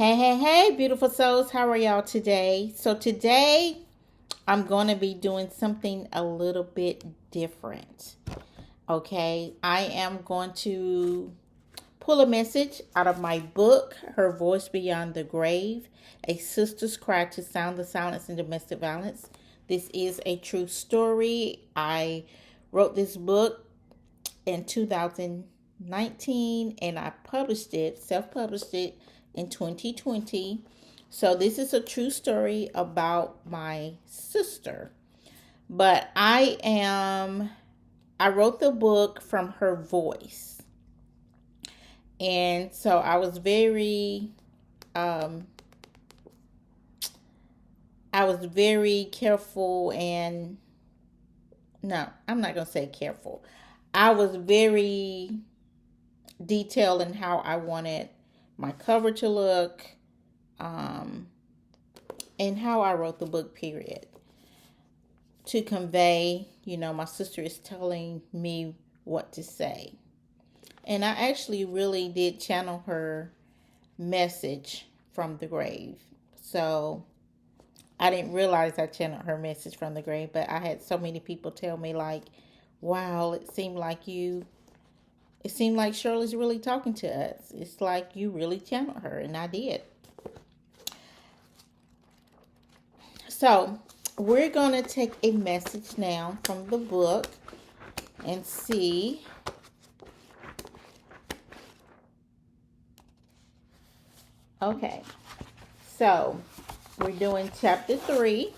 Hey, beautiful souls. How are y'all today? So, today I'm going to be doing something a little bit different. Okay, I am going to pull a message out of my book, Her Voice Beyond the Grave, A Sister's Cry to Sound the Silence in Domestic Violence. This is a true story. I wrote this book in 2019 and I self published it in 2020. So this is a true story about my sister. But I wrote the book from her voice. And so um I was very careful and no, I'm not going to say careful. I was very detailed in how I wanted my cover to look, um, and how I wrote the book, period. To convey, my sister is telling me what to say. And I actually really did channel her message from the grave. So I didn't realize I channeled her message from the grave, but I had so many people tell me, like, wow, it seemed like Shirley's really talking to us. It's like you really channeled her, and I did. So, we're going to take a message now from the book and see. Okay, so we're doing chapter 3,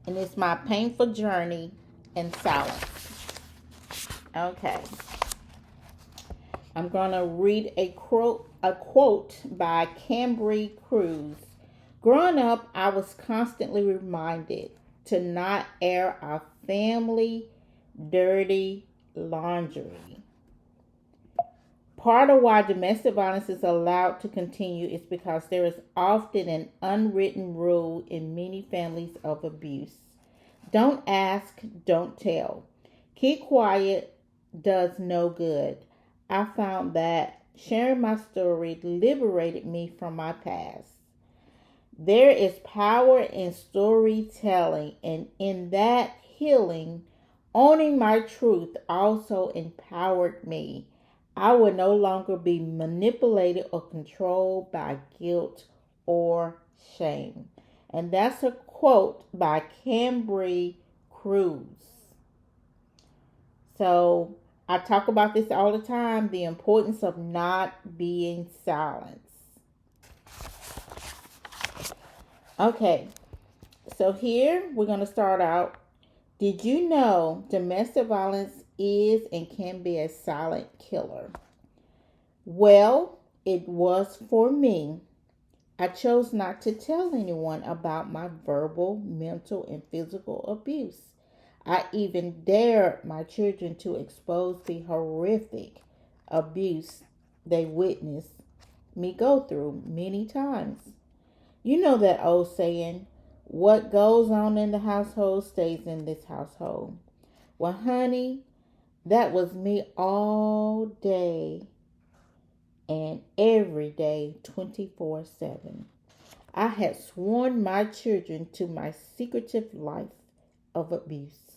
and it's my painful journey in silence. Okay, I'm going to read a quote by Cambry Cruz. Growing up, I was constantly reminded to not air our family dirty laundry. Part of why domestic violence is allowed to continue is because there is often an unwritten rule in many families of abuse. Don't ask, don't tell. Keep quiet does no good. I found that sharing my story liberated me from my past. There is power in storytelling, and in that healing, owning my truth also empowered me. I would no longer be manipulated or controlled by guilt or shame. And that's a quote by Cambry Cruz. So I talk about this all the time, the importance of not being silent. Okay, so here we're going to start out. Did you know domestic violence is and can be a silent killer? Well, it was for me. I chose not to tell anyone about my verbal, mental, and physical abuse. I even dared my children to expose the horrific abuse they witnessed me go through many times. You know that old saying, what goes on in the household stays in this household. Well, honey, that was me all day and every day, 24/7. I had sworn my children to my secretive life of abuse.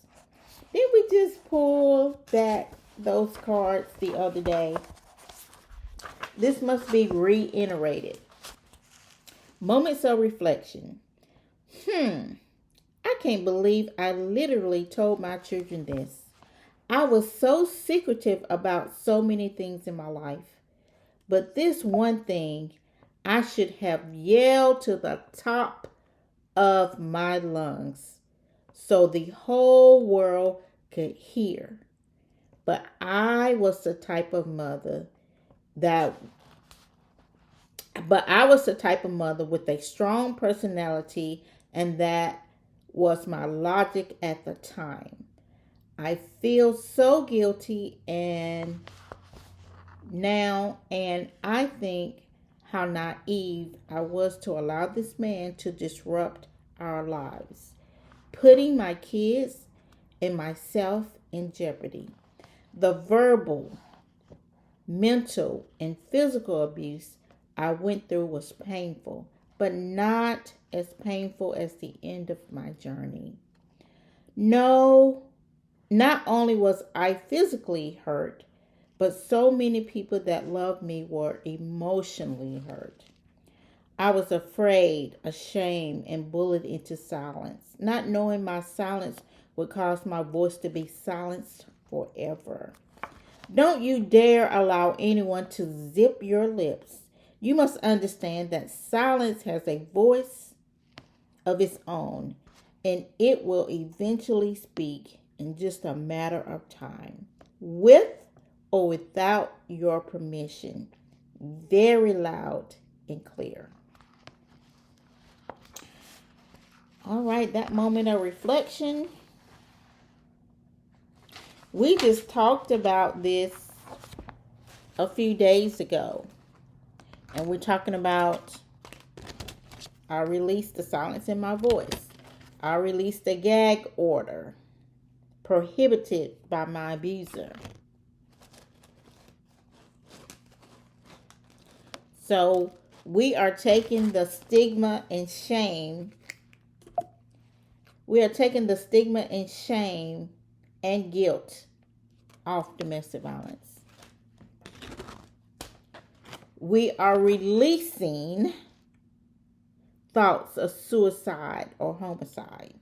Did we just pull back those cards the other day? This must be reiterated. Moments of reflection. I can't believe I literally told my children this. I was so secretive about so many things in my life. But this one thing, I should have yelled to the top of my lungs so the whole world could hear. But I was the type of mother that with a strong personality, and that was my logic at the time. I feel so guilty and I think how naive I was to allow this man to disrupt our lives, putting my kids and myself in jeopardy. The verbal, mental, and physical abuse I went through was painful, but not as painful as the end of my journey. No, not only was I physically hurt, but so many people that loved me were emotionally hurt. I was afraid, ashamed, and bullied into silence, not knowing my silence would cause my voice to be silenced forever. Don't you dare allow anyone to zip your lips. You must understand that silence has a voice of its own, and it will eventually speak in just a matter of time, with or without your permission, very loud and clear. All right, that moment of reflection. We just talked about this a few days ago, and we're talking about I released the silence in my voice. I released the gag order prohibited by my abuser. So we are taking the stigma and shame. We are taking the stigma and shame and guilt off domestic violence. We are releasing thoughts of suicide or homicide.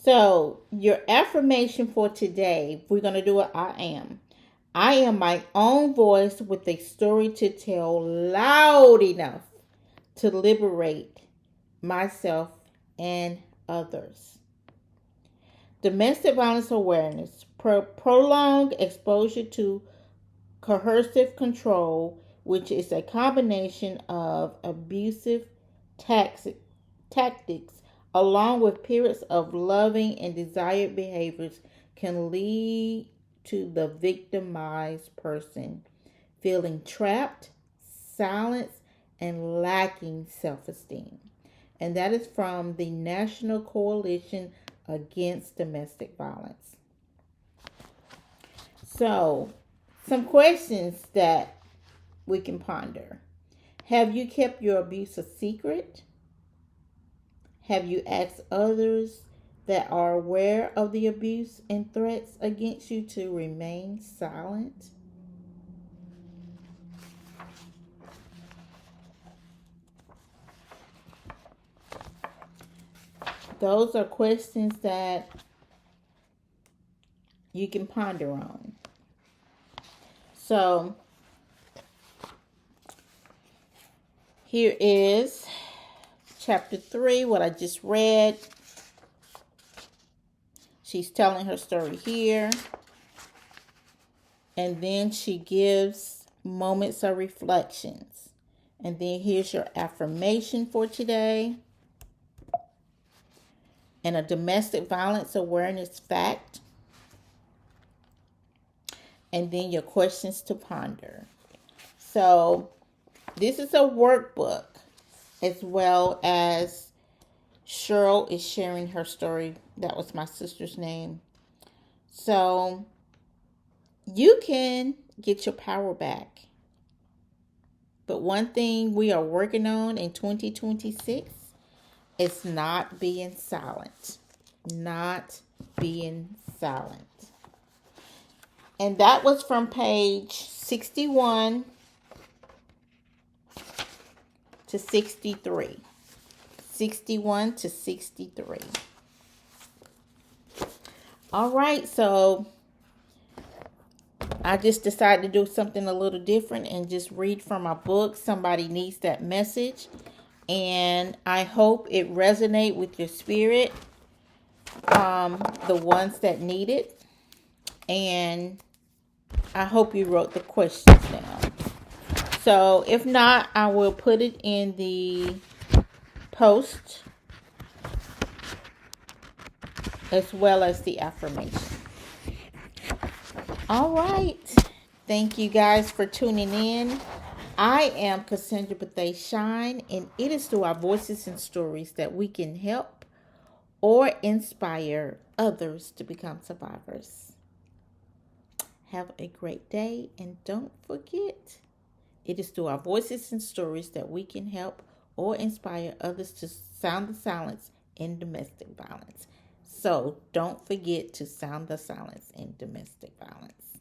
So, your affirmation for today, we're going to do it. I am. I am my own voice with a story to tell loud enough to liberate myself and others. Domestic violence awareness, prolonged exposure to coercive control, which is a combination of abusive tactics along with periods of loving and desired behaviors, can lead to the victimized person feeling trapped, silenced, and lacking self-esteem. And that is from the National Coalition Against Domestic Violence. So, some questions that we can ponder. Have you kept your abuse a secret? Have you asked others that are aware of the abuse and threats against you to remain silent? Those are questions that you can ponder on. So, here is chapter 3, what I just read. She's telling her story here. And then she gives moments of reflections. And then here's your affirmation for today. And a domestic violence awareness fact. And then your questions to ponder. So, this is a workbook, as well as Cheryl is sharing her story. That was my sister's name. So, you can get your power back. But one thing we are working on in 2026 is not being silent. Not being silent. And that was from page 61 to 63. 61 to 63. All right, so I just decided to do something a little different and just read from my book. Somebody needs that message. And I hope it resonates with your spirit, the ones that need it. And I hope you wrote the questions down. So if not, I will put it in the post as well as the affirmation. All right. Thank you guys for tuning in. I am Cassandra Bethay Shine, and it is through our voices and stories that we can help or inspire others to become survivors. Have a great day, and don't forget, it is through our voices and stories that we can help or inspire others to sound the silence in domestic violence. So don't forget to sound the silence in domestic violence.